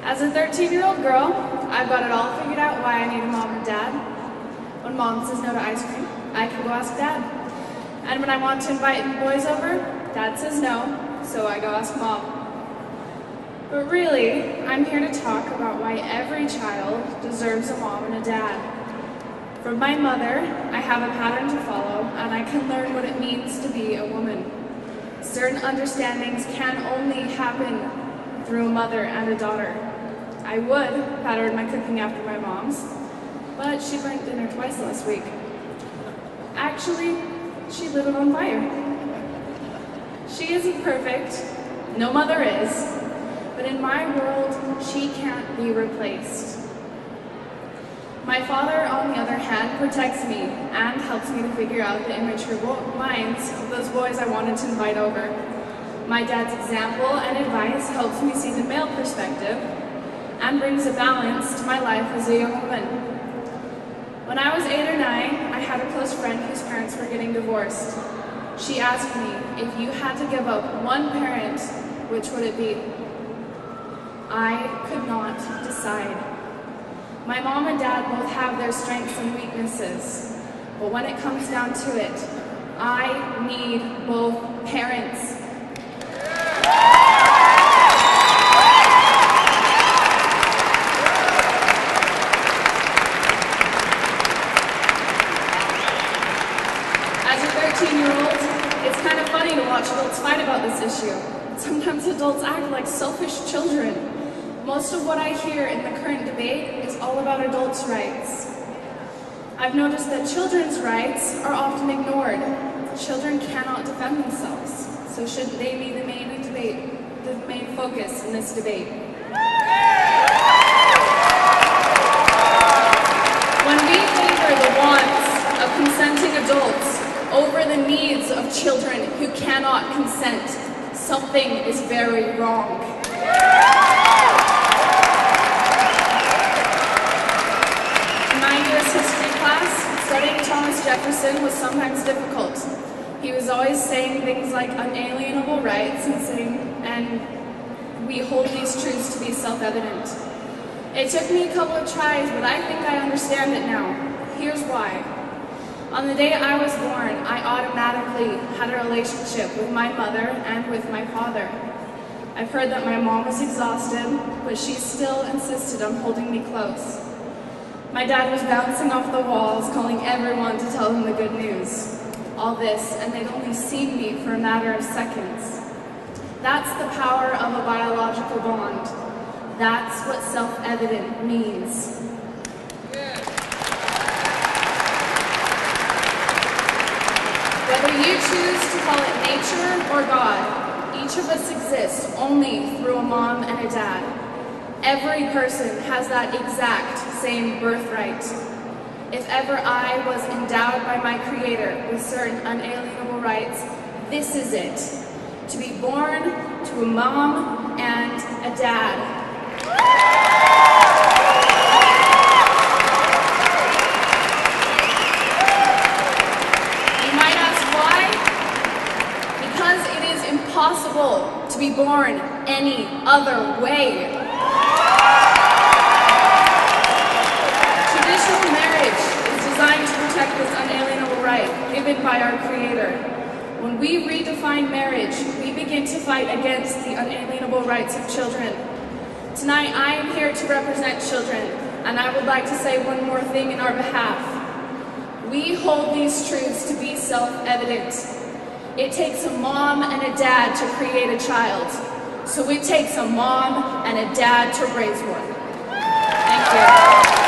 As a 13-year-old girl, I've got it all figured out why I need a mom and dad. When mom says no to ice cream, I can go ask dad. And when I want to invite boys over, dad says no, so I go ask mom. But really, I'm here to talk about why every child deserves a mom and a dad. From my mother, I have a pattern to follow, and I can learn what it means to be a woman. Certain understandings can only happen through a mother and a daughter. I would pattern my cooking after my mom's, but she burnt dinner twice last week. Actually, she lit it on fire. She isn't perfect, no mother is, but in my world, she can't be replaced. My father, on the other hand, protects me and helps me to figure out the immature minds of those boys I wanted to invite over. My dad's example and advice helps me see the male perspective and brings a balance to my life as a young woman. When I was 8 or 9, I had a close friend whose parents were getting divorced. She asked me, if you had to give up one parent, which would it be? I could not decide. My mom and dad both have their strengths and weaknesses, but when it comes down to it, I need both parents. As a 13-year-old, it's kind of funny to watch adults fight about this issue. Sometimes adults act like selfish children. Most of what I hear in the current debate is all about adults' rights. I've noticed that children's rights are often ignored. Children cannot defend themselves, so shouldn't they be the main focus in this debate? When we favor the wants of consenting adults over the needs of children who cannot consent, something is very wrong. In my US history class, studying Thomas Jefferson was sometimes difficult. He was always saying things like unalienable rights and we hold these truths to be self-evident. It took me a couple of tries, but I think I understand it now. Here's why. On the day I was born, I automatically had a relationship with my mother and with my father. I've heard that my mom was exhausted, but she still insisted on holding me close. My dad was bouncing off the walls, calling everyone to tell him the good news. All this, and they'd only seen me for a matter of seconds. That's the power of a biological bond. That's what self-evident means. Whether you choose to call it nature or God, each of us exists only through a mom and a dad. Every person has that exact same birthright. If ever I was endowed by my Creator with certain unalienable rights, this is it. To be born to a mom and a dad. You might ask why? Because it is impossible to be born any other way. Traditional marriage is designed to protect this unalienable right given by our Creator. When we redefine marriage, we begin to fight against the unalienable rights of children. Tonight, I am here to represent children, and I would like to say one more thing in our behalf. We hold these truths to be self-evident. It takes a mom and a dad to create a child, so it takes a mom and a dad to raise one. Thank you.